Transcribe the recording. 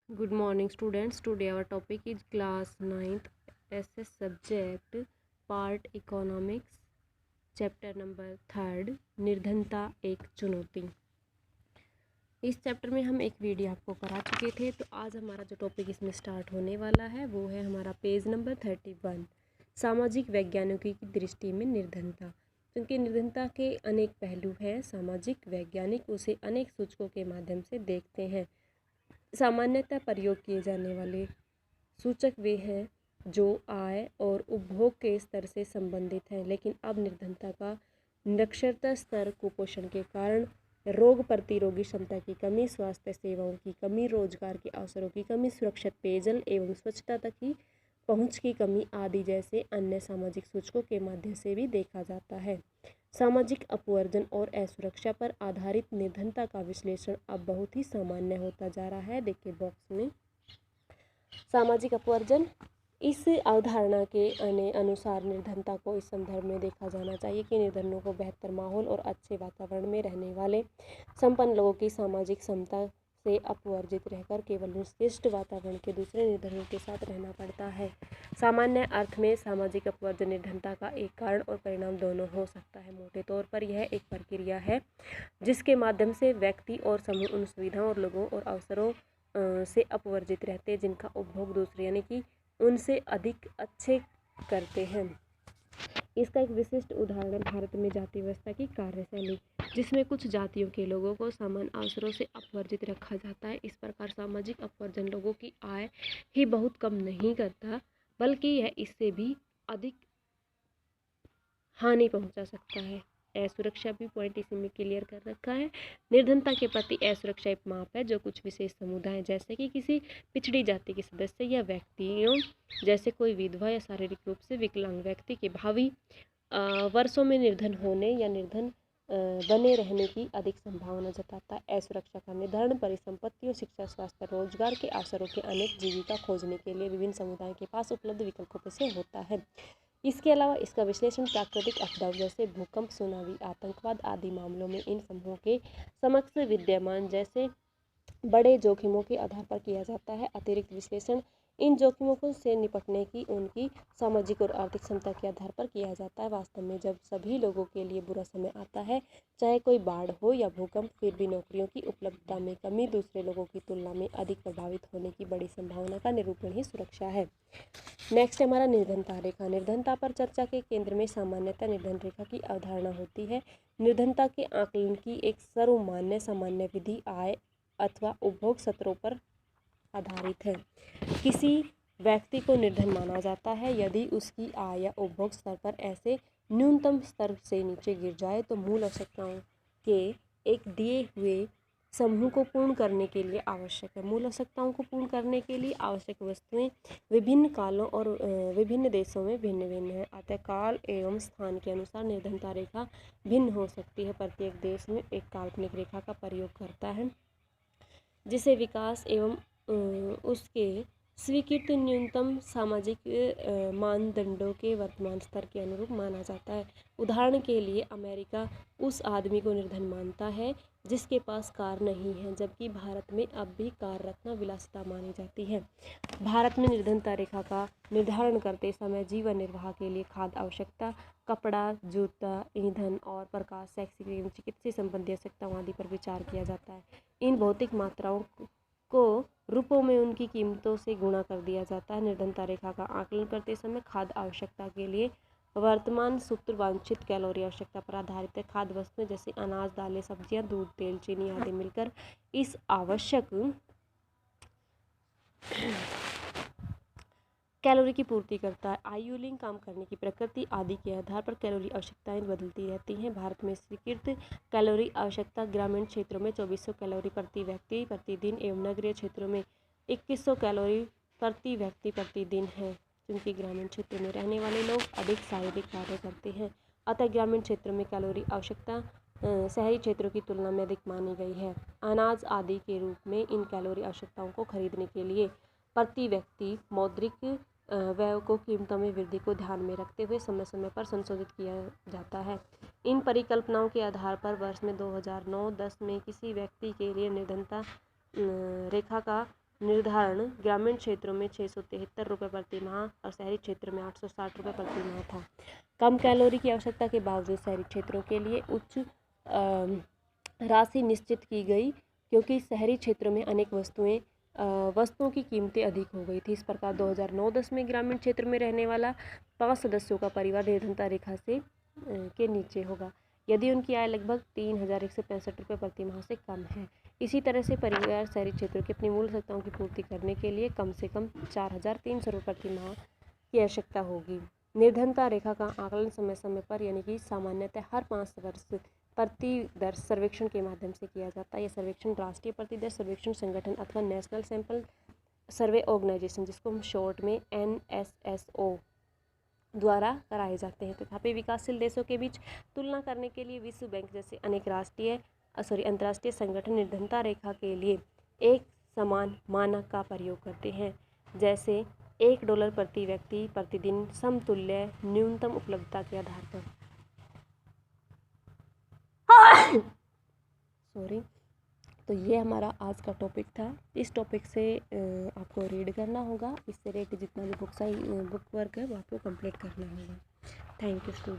Good morning students. Today our topic is class 9th SS subject part economics chapter number 3 निर्धनता एक चुनौती। इस chapter में हम एक वीडियो आपको करा चुके थे, तो आज हमारा जो टॉपिक इसमें स्टार्ट होने वाला है वो है हमारा पेज नंबर 31 सामाजिक वैज्ञानिकों की दृष्टि में निर्धनता। क्योंकि निर्धनता के अनेक पहलू हैं, सामाजिक वैज्ञानिक उसे अनेक सूचकों के माध्यम से देखते हैं। सामान्यतः प्रयोग किए जाने वाले सूचक वे हैं जो आय और उपभोग के स्तर से संबंधित हैं, लेकिन अब निर्धनता का निरक्षरता स्तर, कुपोषण के कारण, रोग प्रतिरोधी क्षमता की कमी, स्वास्थ्य सेवाओं की कमी, रोजगार के अवसरों की कमी, सुरक्षित पेयजल एवं स्वच्छता तक की पहुंच की कमी आदि जैसे अन्य सामाजिक सूचकों के माध्यम से भी देखा जाता है। सामाजिक अपवर्जन और असुरक्षा पर आधारित निर्धनता का विश्लेषण अब बहुत ही सामान्य होता जा रहा है। देखिए बॉक्स में सामाजिक अपवर्जन, इस अवधारणा के अनुसार निर्धनता को इस संदर्भ में देखा जाना चाहिए कि निर्धनों को बेहतर माहौल और अच्छे वातावरण में रहने वाले संपन्न लोगों की सामाजिक क्षमता से अपवर्जित रहकर केवल उत्कृष्ट वातावरण के दूसरे निर्धनों के साथ रहना पड़ता है। सामान्य अर्थ में सामाजिक अपवर्जन निर्धनता का एक कारण और परिणाम दोनों हो सकता है। मोटे तौर पर यह एक प्रक्रिया है जिसके माध्यम से व्यक्ति और समूह उन सुविधाओं और लोगों और अवसरों से अपवर्जित रहते हैं जिनका उपभोग दूसरे यानी कि उनसे अधिक अच्छे करते हैं। इसका एक विशिष्ट उदाहरण भारत में जाति व्यवस्था की कार्यशैली, जिसमें कुछ जातियों के लोगों को समान अवसरों से अपवर्जित रखा जाता है। इस प्रकार सामाजिक अपवर्जन लोगों की आय ही बहुत कम नहीं करता, बल्कि यह इससे भी अधिक हानि पहुंचा सकता है। असुरक्षा भी पॉइंट इसी में क्लियर कर रखा है। निर्धनता के प्रति असुरक्षा एक माप है जो कुछ विशेष समुदाय जैसे कि किसी पिछड़ी जाति के सदस्य या व्यक्तियों जैसे कोई विधवा या शारीरिक रूप से विकलांग व्यक्ति के भावी वर्षों में निर्धन होने या निर्धन बने रहने की अधिक संभावना जताता है। असुरक्षा का निर्धारण परिसंपत्तियों, शिक्षा, स्वास्थ्य, रोजगार के अवसरों के अनेक जीविका खोजने के लिए विभिन्न समुदायों के पास उपलब्ध विकल्पों से होता है। इसके अलावा इसका विश्लेषण प्राकृतिक आपदाओं जैसे भूकंप, सुनामी, आतंकवाद आदि मामलों में इन समूहों के समक्ष विद्यमान जैसे बड़े जोखिमों के आधार पर किया जाता है। अतिरिक्त विश्लेषण इन जोखिमों से निपटने की उनकी सामाजिक और आर्थिक क्षमता के आधार पर किया जाता है। वास्तव में जब सभी लोगों के लिए बुरा समय आता है, चाहे कोई बाढ़ हो या भूकंप, फिर भी नौकरियों की उपलब्धता में कमी दूसरे लोगों की तुलना में अधिक प्रभावित होने की बड़ी संभावना का निरूपण ही सुरक्षा है। नेक्स्ट हमारा निर्धनता रेखा। निर्धनता पर चर्चा के केंद्र में सामान्यतः निर्धन रेखा की अवधारणा होती है। निर्धनता के आकलन की एक सर्वमान्य सामान्य विधि आय अथवा उपभोग स्तरों पर आधारित है। किसी व्यक्ति को निर्धन माना जाता है यदि उसकी आय या उपभोग स्तर पर ऐसे न्यूनतम स्तर से नीचे गिर जाए तो मूल आवश्यकताओं के एक दिए हुए समूह को पूर्ण करने के लिए आवश्यक है। मूल आवश्यकताओं को पूर्ण करने के लिए आवश्यक वस्तुएं विभिन्न कालों और विभिन्न देशों में भिन्न भिन्न है। अतः काल एवं स्थान के अनुसार निर्धनता रेखा भिन्न हो सकती है। प्रत्येक देश में एक काल्पनिक रेखा का प्रयोग करता है जिसे विकास एवं उसके स्वीकृत न्यूनतम सामाजिक मानदंडों के वर्तमान स्तर के अनुरूप माना जाता है। उदाहरण के लिए अमेरिका उस आदमी को निर्धन मानता है जिसके पास कार नहीं है, जबकि भारत में अब भी कार रखना विलासिता मानी जाती है। भारत में निर्धनता रेखा का निर्धारण करते समय जीवन निर्वाह के लिए खाद्य आवश्यकता, कपड़ा, जूता, ईंधन और प्रकाश, शैक्षिक एवं चिकित्सीय संबंधी आवश्यकताओं आदि पर विचार किया जाता है। इन भौतिक मात्राओं को रुपयों में उनकी कीमतों से गुणा कर दिया जाता है। निर्धनता रेखा का आकलन करते समय खाद्य आवश्यकता के लिए वर्तमान सूत्र वांछित कैलोरी आवश्यकता पर आधारित है। खाद्य वस्तुएं जैसे अनाज, दालें, सब्जियां, दूध, तेल, चीनी आदि मिलकर इस आवश्यक कैलोरी की पूर्ति करता है। आयु, लिंग, काम करने की प्रकृति आदि के आधार पर कैलोरी आवश्यकताएं बदलती रहती हैं। भारत में स्वीकृत कैलोरी आवश्यकता ग्रामीण क्षेत्रों में 2400 कैलोरी प्रति व्यक्ति प्रतिदिन एवं नगरीय क्षेत्रों में 2100 कैलोरी प्रति व्यक्ति प्रतिदिन है, क्योंकि ग्रामीण क्षेत्र में रहने वाले लोग अधिक शारीरिक कार्य करते हैं। अतः ग्रामीण क्षेत्रों में कैलोरी आवश्यकता शहरी क्षेत्रों की तुलना में अधिक मानी गई है। अनाज आदि के रूप में इन कैलोरी आवश्यकताओं को खरीदने के लिए प्रति व्यक्ति मौद्रिक व्यय को कीमतों में वृद्धि को ध्यान में रखते हुए समय समय पर संशोधित किया जाता है। इन परिकल्पनाओं के आधार पर वर्ष में 2009-10 में किसी व्यक्ति के लिए निर्धनता रेखा का निर्धारण ग्रामीण क्षेत्रों में 673 रुपये प्रति माह और शहरी क्षेत्र में 860 रुपये प्रति माह था। कम कैलोरी की आवश्यकता के बावजूद शहरी क्षेत्रों के लिए उच्च राशि निश्चित की गई, क्योंकि शहरी क्षेत्रों में अनेक वस्तुओं की कीमतें अधिक हो गई थी। इस प्रकार 2009-10 में ग्रामीण क्षेत्र में रहने वाला 5 सदस्यों का परिवार निर्धनता रेखा से के नीचे होगा यदि उनकी आय लगभग 3,165 रुपये प्रति माह से कम है। इसी तरह से परिवार शहरी क्षेत्रों की अपनी मूल आवश्यकताओं की पूर्ति करने के लिए कम से कम 4,300 रुपये प्रति माह की आवश्यकता होगी। निर्धनता रेखा का आकलन समय समय पर यानी कि सामान्यतः हर 5 वर्ष प्रतिदर सर्वेक्षण के माध्यम से किया जाता है। यह सर्वेक्षण राष्ट्रीय प्रतिदर सर्वेक्षण संगठन अथवा नेशनल सैंपल सर्वे ऑर्गेनाइजेशन, जिसको हम शॉर्ट में NSSO द्वारा कराए जाते हैं। तथापि विकासशील देशों के बीच तुलना करने के लिए विश्व बैंक जैसे अनेक अंतर्राष्ट्रीय संगठन निर्धनता रेखा के लिए एक समान मानक का प्रयोग करते हैं, जैसे $1 प्रति व्यक्ति प्रतिदिन समतुल्य न्यूनतम उपलब्धता के आधार पर। सॉरी। तो ये हमारा आज का टॉपिक था। इस टॉपिक से आपको रीड करना होगा, इससे रिलेटेड जितना भी बुक वर्क है वो आपको कंप्लीट करना होगा। Thank you student.